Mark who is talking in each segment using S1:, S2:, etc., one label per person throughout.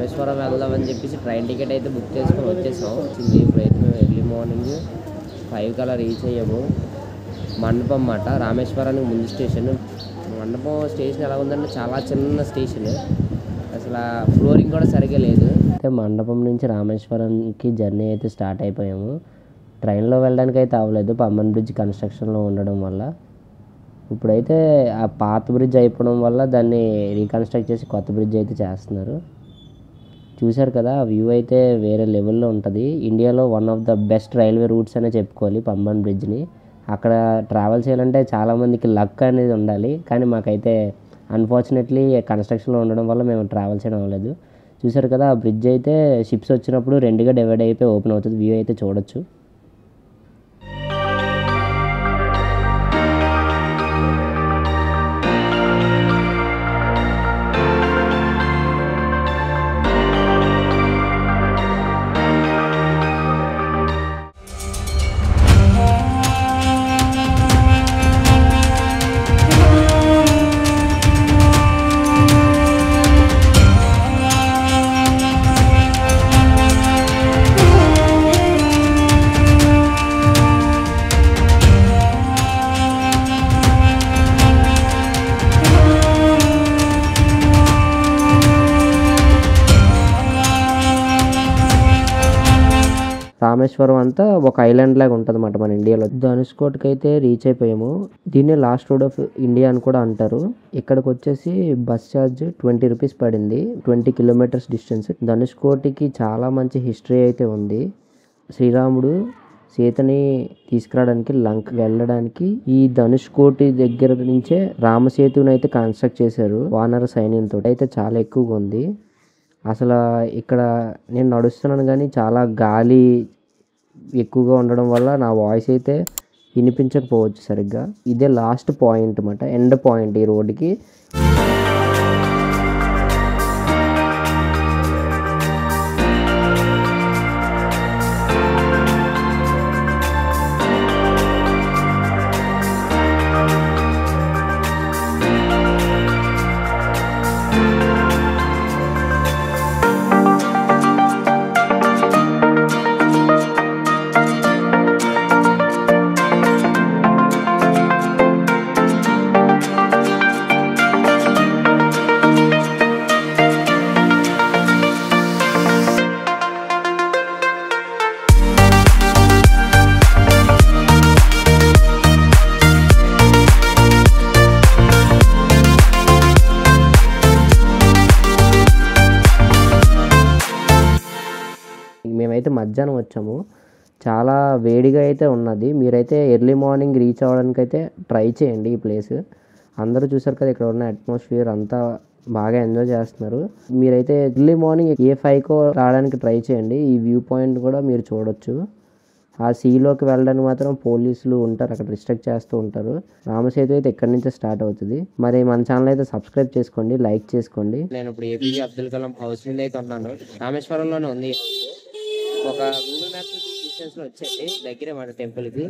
S1: రామేశ్వరం వెళ్దామని చెప్పేసి train ticket అయితే బుక్ చేసుకొని వచ్చేసాం. ఇప్పుడైతే మేము ఎర్లీ మార్నింగ్ 5 కల్లా రీచ్ అయ్యాము. మండపం అన్నమాట, రామేశ్వరానికి ముందు స్టేషన్. మండపం స్టేషన్ ఎలా ఉందంటే చాలా చిన్న స్టేషన్, అసలు ఫ్లోరింగ్ కూడా సరిగ్గా లేదు. అయితే మండపం నుంచి రామేశ్వరంకి జర్నీ అయితే స్టార్ట్ అయిపోయాము. ట్రైన్లో వెళ్ళడానికి అయితే అవ్వలేదు, పంబన్ బ్రిడ్జ్ కన్స్ట్రక్షన్లో ఉండడం వల్ల. ఇప్పుడైతే ఆ పాత బ్రిడ్జ్ అయిపోవడం వల్ల దాన్ని రీకన్స్ట్రక్ట్ చేసి కొత్త బ్రిడ్జ్ అయితే చేస్తున్నారు. చూశారు కదా, ఆ వ్యూ అయితే వేరే లెవెల్లో ఉంటుంది. ఇండియాలో one of the best railway roots అనే చెప్పుకోవాలి పంబన్ బ్రిడ్జ్ని. అక్కడ ట్రావెల్ చేయాలంటే చాలామందికి లక్ అనేది ఉండాలి, కానీ మాకైతే అన్ఫార్చునేట్లీ కన్స్ట్రక్షన్లో ఉండడం వల్ల మేము ట్రావెల్ చేయడం అవ్వలేదు. చూశారు కదా, ఆ బ్రిడ్జ్ అయితే షిప్స్ వచ్చినప్పుడు రెండుగా డివైడ్ అయిపోయి ఓపెన్ అవుతుంది. వ్యూ అయితే చూడొచ్చు. రామేశ్వరం అంతా ఒక ఐలాండ్ లాగా ఉంటుంది అన్నమాట మన ఇండియాలో. ధనుష్కోట్కి అయితే రీచ్ అయిపోయాము. దీన్ని లాస్ట్ రోడ్ ఆఫ్ ఇండియా అని కూడా అంటారు. ఇక్కడికి వచ్చేసి బస్ ఛార్జ్ 20 రూపీస్ పడింది, 20 కిలోమీటర్స్ డిస్టెన్స్. ధనుష్కోటికి చాలా మంచి హిస్టరీ అయితే ఉంది. శ్రీరాముడు సీతని తీసుకురావడానికి లంక వెళ్ళడానికి ఈ ధనుష్కోటి దగ్గర నుంచే రామసేతుని అయితే కన్స్ట్రక్ట్ చేశారు వానర సైన్యంతో. అయితే చాలా ఎక్కువగా ఉంది. అసలు ఇక్కడ నేను నడుస్తున్నాను కానీ చాలా గాలి ఎక్కువగా ఉండడం వల్ల నా వాయిస్ అయితే వినిపించకపోవచ్చు సరిగ్గా. ఇదే లాస్ట్ పాయింట్ అన్నమాట, ఎండ్ పాయింట్ ఈ రోడ్డుకి. మేమైతే మధ్యాహ్నం వచ్చాము, చాలా వేడిగా అయితే ఉన్నది. మీరైతే ఎర్లీ మార్నింగ్ రీచ్ అవ్వడానికి అయితే ట్రై చేయండి ఈ ప్లేస్. అందరూ చూసారు కదా, ఇక్కడ ఉన్న అట్మాస్ఫియర్ అంతా బాగా ఎంజాయ్ చేస్తున్నారు. మీరైతే ఎర్లీ మార్నింగ్ ఏ 5కో రావడానికి ట్రై చేయండి. ఈ వ్యూ పాయింట్ కూడా మీరు చూడొచ్చు. ఆ సీలోకి వెళ్ళడానికి మాత్రం పోలీసులు ఉంటారు, అక్కడ రిస్ట్రిక్ట్ చేస్తూ ఉంటారు. రామసేతు అయితే ఎక్కడి నుంచే స్టార్ట్ అవుతుంది. మరి మన ఛానల్ అయితే సబ్స్క్రైబ్ చేసుకోండి, లైక్ చేసుకోండి. నేను ఇప్పుడు ఏపీజే అబ్దుల్ కలాం హౌస్ నుండి అయితే ఉన్నాను. రామేశ్వరంలోనే ఉంది. ఒక గూగుల్ మ్యాప్స్ డిస్టెన్స్ లో వచ్చేది, దగ్గరే మన టెంపుల్ కి.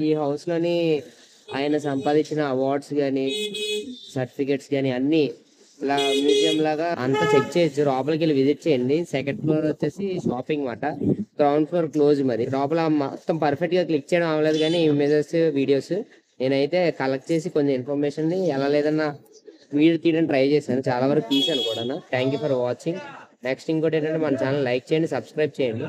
S1: ఈ హౌస్ లోని ఆయన సంపాదించిన అవార్డ్స్ కానీ సర్టిఫికెట్స్ కానీ అన్ని ఇలా మ్యూజియం లాగా అంతా చెక్ చేయొచ్చు. లోపలికి వెళ్ళి విజిట్ చేయండి. సెకండ్ ఫ్లోర్ వచ్చేసి షాపింగ్ మాట, గ్రౌండ్ ఫ్లోర్ క్లోజ్. మరి లోపల మొత్తం పర్ఫెక్ట్ గా క్లిక్ చేయడం అవ్వలేదు, కానీ ఇమేజెస్ వీడియోస్ నేనైతే కలెక్ట్ చేసి కొంచెం ఇన్ఫర్మేషన్ ని ఎలా లేదన్నా వీడియో తీయడానికి ట్రై చేశాను. చాలా వరకు తీసాను కూడా. Thank you for watching. Next ఇంకోటి ఏంటంటే మన ఛానల్ లైక్ చేయండి, సబ్స్క్రైబ్ చేయండి.